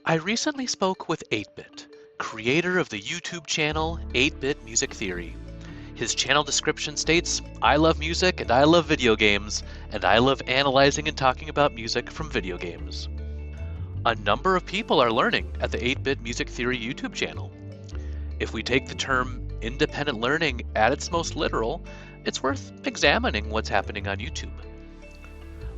I recently spoke with 8-Bit, creator of the YouTube channel 8-Bit Music Theory. His channel description states, "I love music and I love video games, and I love analyzing and talking about music from video games." A number of people are learning at the 8-Bit Music Theory YouTube channel. If we take the term independent learning at its most literal, it's worth examining what's happening on YouTube.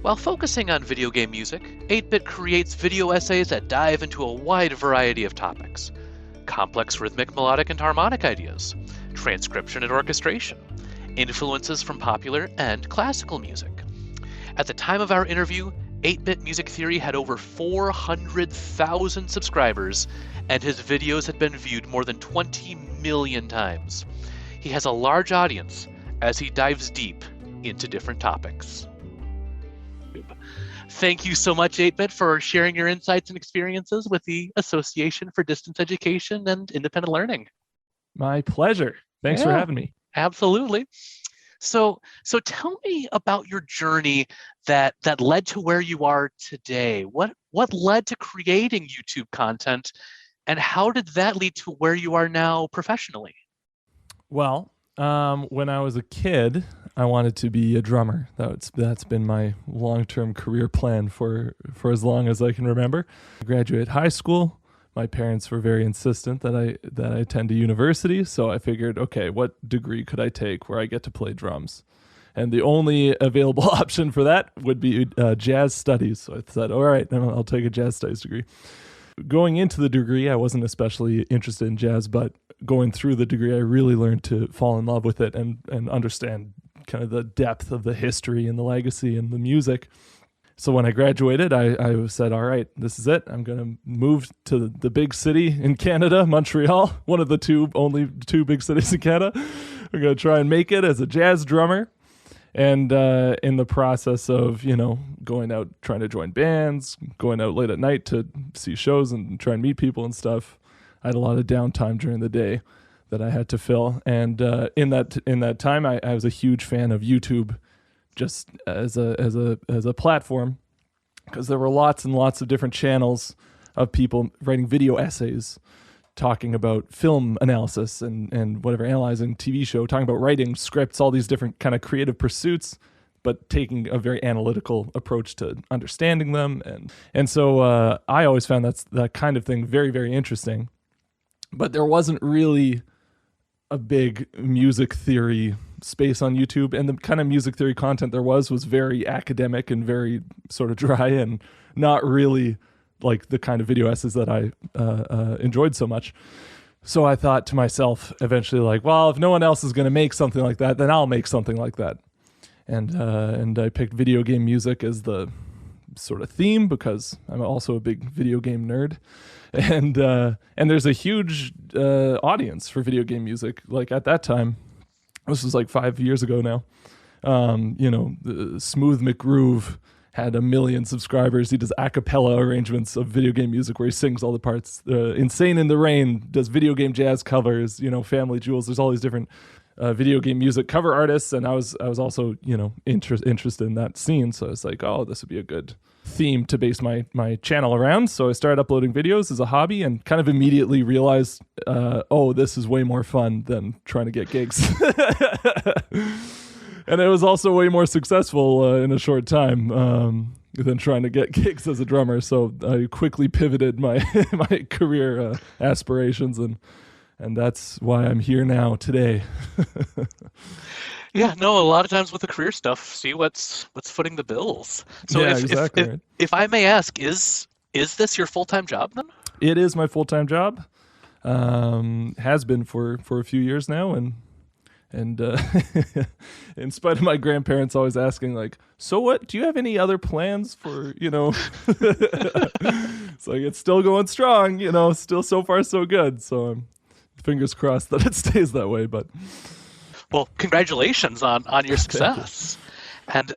While focusing on video game music, 8-Bit creates video essays that dive into a wide variety of topics: complex rhythmic, melodic, and harmonic ideas, transcription and orchestration, influences from popular and classical music. At the time of our interview, 8-Bit Music Theory had over 400,000 subscribers, and his videos had been viewed more than 20 million times. He has a large audience as he dives deep into different topics. Thank you so much, 8-Bit, for sharing your insights and experiences with the Association for Distance Education and Independent Learning. My pleasure. Thanks for having me. Absolutely. So tell me about your journey that led to where you are today. What led to creating YouTube content, and how did that lead to where you are now professionally? Well, when I was a kid, I wanted to be a drummer. That's been my long-term career plan for as long as I can remember. I graduated high school. My parents were very insistent that I attend a university, so I figured, okay, what degree could I take where I get to play drums? And the only available option for that would be jazz studies. So I said, all right, then I'll take a jazz studies degree. Going into the degree, I wasn't especially interested in jazz, but going through the degree, I really learned to fall in love with it and understand kind of the depth of the history and the legacy and the music. So when I graduated, I said, all right, this is it. I'm going to move to the big city in Canada, Montreal, one of the only two big cities in Canada. I'm going to try and make it as a jazz drummer. And in the process of, going out, trying to join bands, going out late at night to see shows and try and meet people and stuff, I had a lot of downtime during the day that I had to fill. And in that time, I was a huge fan of YouTube, just as a platform, because there were lots and lots of different channels of people writing video essays, talking about film analysis and whatever, analyzing TV show, talking about writing scripts, all these different kind of creative pursuits, but taking a very analytical approach to understanding them. And so I always found that kind of thing very, very interesting. But there wasn't really a big music theory space on YouTube, and the kind of music theory content there was very academic and very sort of dry and not really like the kind of video essays that I enjoyed so much. So I thought to myself eventually, like, well, if no one else is going to make something like that, then I'll make something like that. And I picked video game music as the sort of theme because I'm also a big video game nerd. And there's a huge audience for video game music. Like at that time, this was like 5 years ago now. Smooth McGroove had 1 million subscribers. He does a cappella arrangements of video game music where he sings all the parts. Insane in the Rain does video game jazz covers. Family Jewels. There's all these different video game music cover artists, and I was also interested in that scene. So I was like, oh, this would be a good theme to base my channel around. So I started uploading videos as a hobby and kind of immediately realized, this is way more fun than trying to get gigs. And it was also way more successful in a short time than trying to get gigs as a drummer. So I quickly pivoted my career aspirations, and that's why I'm here now today. Yeah, no, a lot of times with the career stuff, see what's footing the bills. So yeah, exactly. If I may ask, is this your full-time job then? It is my full-time job. Has been for a few years now, and in spite of my grandparents always asking, like, so what, do you have any other plans for, it's like, it's still going strong, still so far so good. So I'm fingers crossed that it stays that way. But well, congratulations on your success. And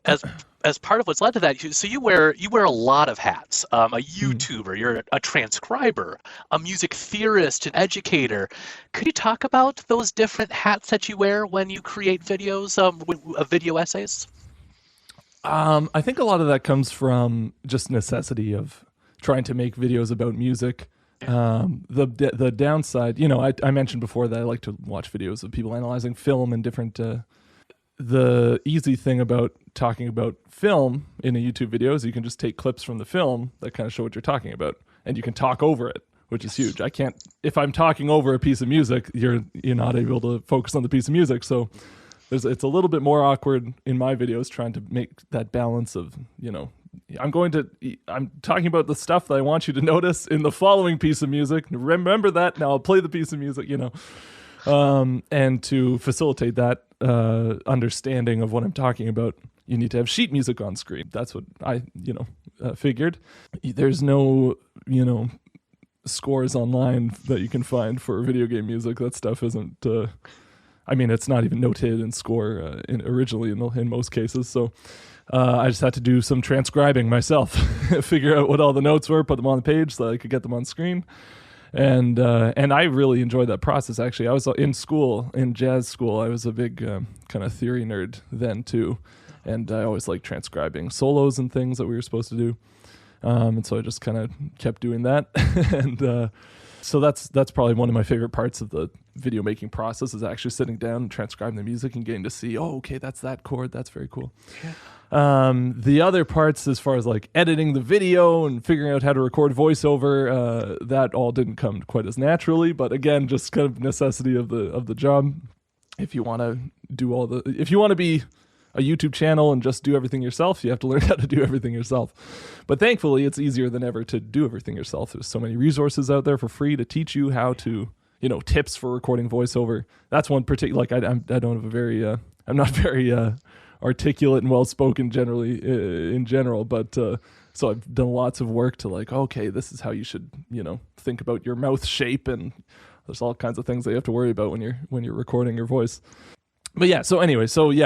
as part of what's led to that, so you wear a lot of hats. A YouTuber, you're a transcriber, a music theorist, an educator. Could you talk about those different hats that you wear when you create videos, video essays? I think a lot of that comes from just necessity of trying to make videos about music. The downside, I mentioned before that I like to watch videos of people analyzing film and different. The easy thing about talking about film in a YouTube video is you can just take clips from the film that kind of show what you're talking about, and you can talk over it, which is huge. I can't, if I'm talking over a piece of music, you're not able to focus on the piece of music. So it's a little bit more awkward in my videos trying to make that balance of, I'm talking about the stuff that I want you to notice in the following piece of music. Remember that. Now I'll play the piece of music, and to facilitate that understanding of what I'm talking about, you need to have sheet music on screen. That's what I, figured. There's no, scores online that you can find for video game music. That stuff isn't, it's not even noted in score originally in most cases. So I just had to do some transcribing myself, figure out what all the notes were, put them on the page so that I could get them on screen. And I really enjoyed that process, actually. I was in jazz school. I was a big kind of theory nerd then, too. And I always liked transcribing solos and things that we were supposed to do. And so I just kind of kept doing that. And so that's probably one of my favorite parts of the video making process, is actually sitting down and transcribing the music and getting to see, okay, that's that chord. That's very cool. Yeah. The other parts, as far as like editing the video and figuring out how to record voiceover, that all didn't come quite as naturally. But again, just kind of necessity of the job. If you want to be a YouTube channel and just do everything yourself, you have to learn how to do everything yourself. But thankfully, it's easier than ever to do everything yourself. There's so many resources out there for free to teach you how to, tips for recording voiceover. That's one particular, like I don't have a very, I'm not very articulate and well-spoken generally in general, but so I've done lots of work to like, okay, this is how you should, think about your mouth shape, and there's all kinds of things that you have to worry about when you're recording your voice. But yeah,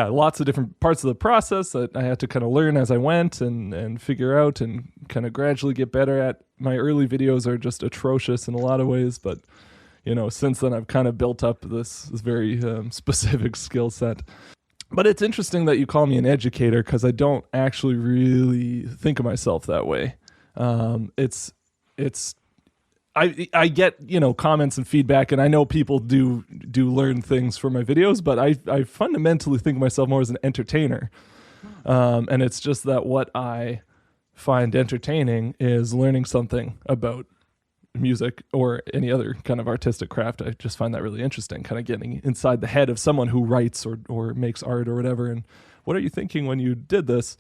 lots of different parts of the process that I had to kind of learn as I went and figure out and kind of gradually get better at. My early videos are just atrocious in a lot of ways, but since then I've kind of built up this very specific skill set. But it's interesting that you call me an educator, because I don't actually really think of myself that way. I get, comments and feedback, and I know people do learn things from my videos, but I fundamentally think of myself more as an entertainer. And it's just that what I find entertaining is learning something about music or any other kind of artistic craft. I just find that really interesting, kind of getting inside the head of someone who writes or makes art or whatever, and what are you thinking when you did this?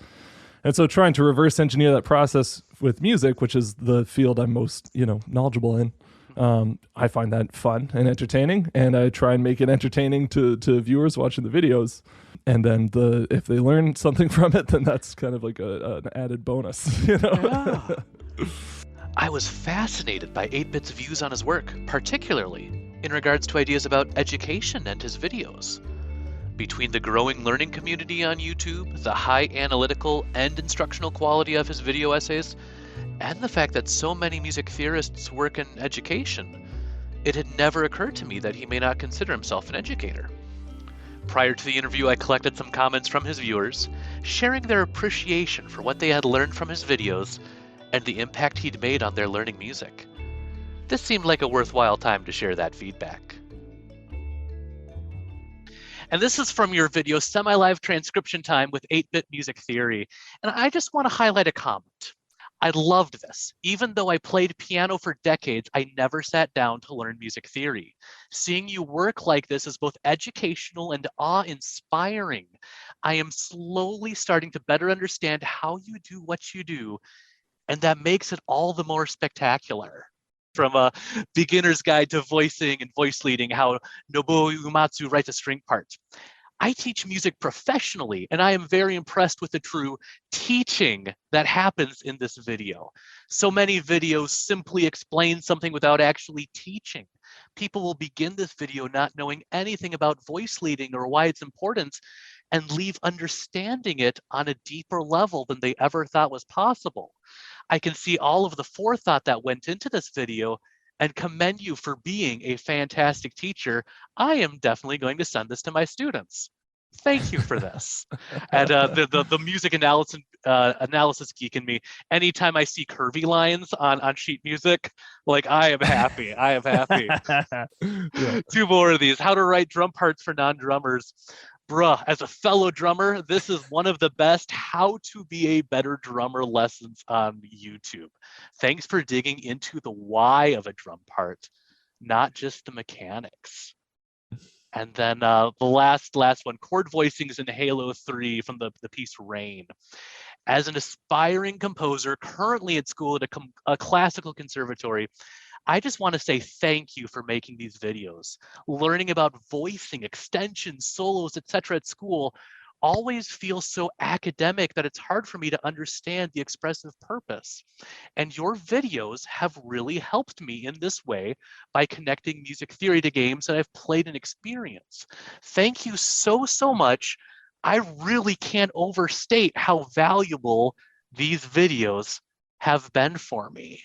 And so trying to reverse engineer that process with music, which is the field I'm most, knowledgeable in, I find that fun and entertaining, and I try and make it entertaining to viewers watching the videos. And then if they learn something from it, then that's kind of like an added bonus, Yeah. I was fascinated by 8-Bit's views on his work, particularly in regards to ideas about education and his videos. Between the growing learning community on YouTube, the high analytical and instructional quality of his video essays, and the fact that so many music theorists work in education, it had never occurred to me that he may not consider himself an educator. Prior to the interview, I collected some comments from his viewers, sharing their appreciation for what they had learned from his videos and the impact he'd made on their learning music. This seemed like a worthwhile time to share that feedback. And this is from your video, Semi-Live Transcription Time with 8-Bit Music Theory. And I just want to highlight a comment. I loved this. Even though I played piano for decades, I never sat down to learn music theory. Seeing you work like this is both educational and awe-inspiring. I am slowly starting to better understand how you do what you do, and that makes it all the more spectacular. From a beginner's guide to voicing and voice leading, how Nobuo Uematsu writes a string part. I teach music professionally, and I am very impressed with the true teaching that happens in this video. So many videos simply explain something without actually teaching. People will begin this video not knowing anything about voice leading or why it's important, and leave understanding it on a deeper level than they ever thought was possible. I can see all of the forethought that went into this video and commend you for being a fantastic teacher. I am definitely going to send this to my students. Thank you for this. And the music analysis geek in me, anytime I see curvy lines on sheet music, like I am happy. I am happy. Yeah. Two more of these. How to write drum parts for non-drummers. Bruh, as a fellow drummer, this is one of the best how to be a better drummer lessons on YouTube. Thanks for digging into the why of a drum part, not just the mechanics. And then the last one, chord voicings in Halo 3 from the piece Rain. As an aspiring composer currently at school at a classical conservatory, I just want to say thank you for making these videos. Learning about voicing, extensions, solos, etc. at school always feels so academic that it's hard for me to understand the expressive purpose. And your videos have really helped me in this way by connecting music theory to games that I've played and experienced. Thank you so much. I really can't overstate how valuable these videos have been for me.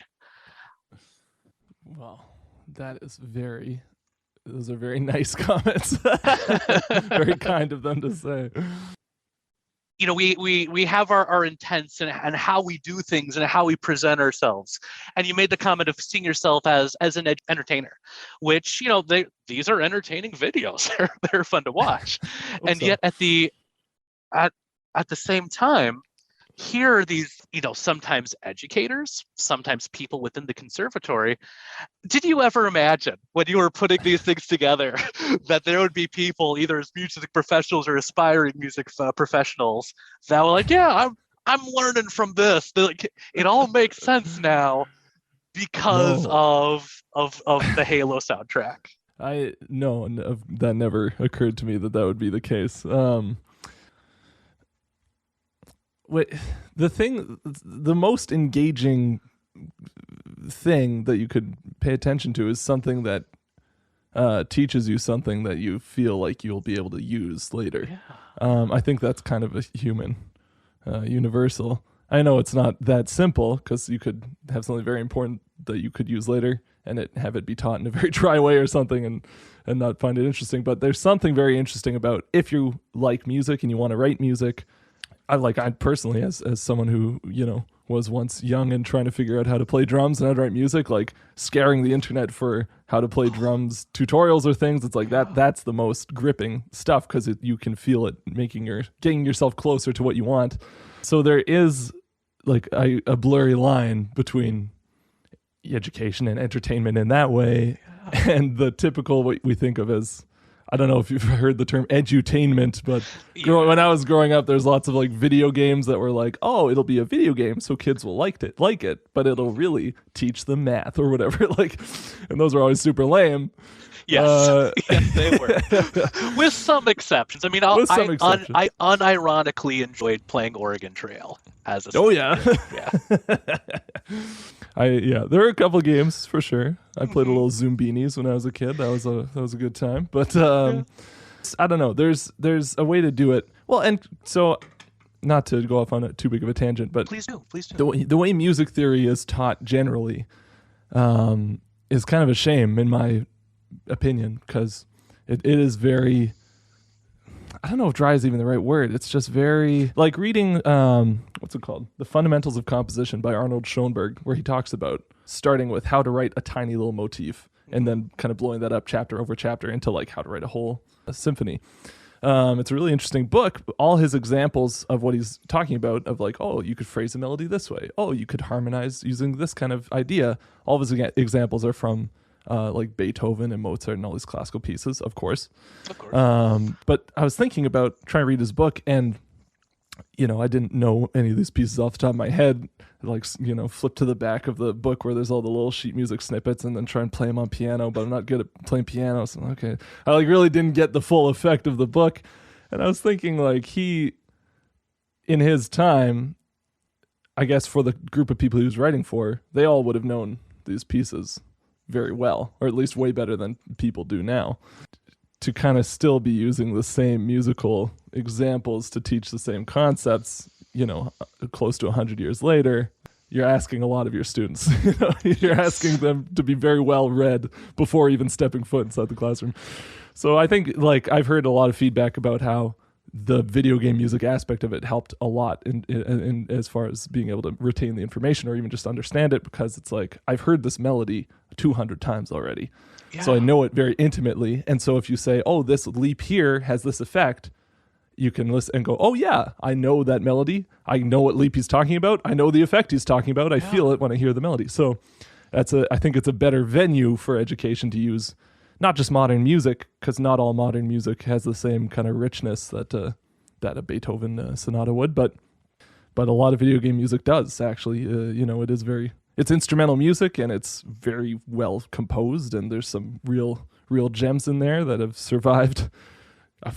Well, those are very nice comments. Very kind of them to say. You know, we have our intents and how we do things and how we present ourselves. And you made the comment of seeing yourself as an entertainer, which, you know, these are entertaining videos. They're fun to watch. And yet at the same time, here are these, you know, sometimes educators, sometimes people within the conservatory. Did you ever imagine when you were putting these things together that there would be people, either as music professionals or aspiring music professionals, that were like, yeah, I'm learning from this. Like, it all makes sense now because of the Halo soundtrack. That never occurred to me that would be the case. The most engaging thing that you could pay attention to is something that teaches you something that you feel like you'll be able to use later. Yeah. I think that's kind of a human universal. I know it's not that simple because you could have something very important that you could use later and have it be taught in a very dry way or something and not find it interesting. But there's something very interesting about if you like music and you want to write music. I personally, as someone who, you know, was once young and trying to figure out how to play drums and how to write music, like scaring the internet for how to play drums tutorials or things. It's like that's the most gripping stuff because you can feel it getting yourself closer to what you want. So there is like a blurry line between education and entertainment in that way and the typical what we think of as, I don't know if you've heard the term edutainment, but when I was growing up, there's lots of like video games that were like, oh, it'll be a video game, so kids will like it, but it'll really teach them math or whatever. Like, and those were always super lame. Yes, yes, they were. With some exceptions. I mean, I unironically enjoyed playing Oregon Trail as a yeah. There are a couple games for sure. I played a little Zoombinis when I was a kid. That was a good time. But I don't know. There's a way to do it. Well, and so not to go off on too big of a tangent, but please do. The way music theory is taught generally is kind of a shame in my opinion because it is very, I don't know if dry is even the right word. It's just very like reading, what's it called? The Fundamentals of Composition by Arnold Schoenberg, where he talks about starting with how to write a tiny little motif and then kind of blowing that up chapter over chapter into like how to write a symphony. It's a really interesting book. All his examples of what he's talking about of like, oh, you could phrase a melody this way. Oh, you could harmonize using this kind of idea. All of his examples are from like Beethoven and Mozart and all these classical pieces, of course. But I was thinking about trying to read his book and, you know, I didn't know any of these pieces off the top of my head. Like, you know, flip to the back of the book where there's all the little sheet music snippets and then try and play them on piano, but I'm not good at playing piano. So, okay. I like really didn't get the full effect of the book. And I was thinking like he, in his time, I guess for the group of people he was writing for, they all would have known these pieces very well, or at least way better than people do now. To kind of still be using the same musical examples to teach the same concepts, you know, close to 100 years later, you're asking a lot of your students. You know, you're asking them to be very well read before even stepping foot inside the classroom. So I think, like, I've heard a lot of feedback about how the video game music aspect of it helped a lot in as far as being able to retain the information or even just understand it, because it's like, I've heard this melody 200 times already. Yeah. So I know it very intimately. And so if you say, oh, this leap here has this effect, you can listen and go, oh yeah, I know that melody. I know what leap he's talking about. I know the effect he's talking about. I feel it when I hear the melody. So I think it's a better venue for education to use not just modern music, because not all modern music has the same kind of richness that a Beethoven sonata would, but a lot of video game music does actually. It's instrumental music and it's very well composed, and there's some real gems in there that have survived a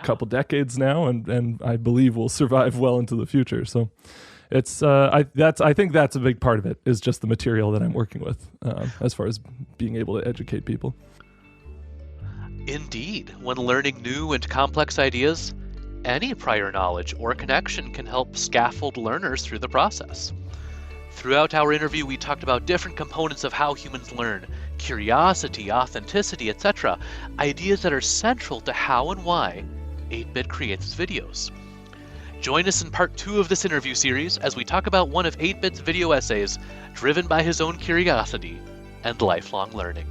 couple decades now, and I believe will survive well into the future. So it's I think that's a big part of it, is just the material that I'm working with as far as being able to educate people. Indeed, when learning new and complex ideas, any prior knowledge or connection can help scaffold learners through the process. Throughout our interview, we talked about different components of how humans learn: curiosity, authenticity, etc., ideas that are central to how and why 8-Bit creates its videos. Join us in part 2 of this interview series as we talk about one of 8-Bit's video essays driven by his own curiosity and lifelong learning.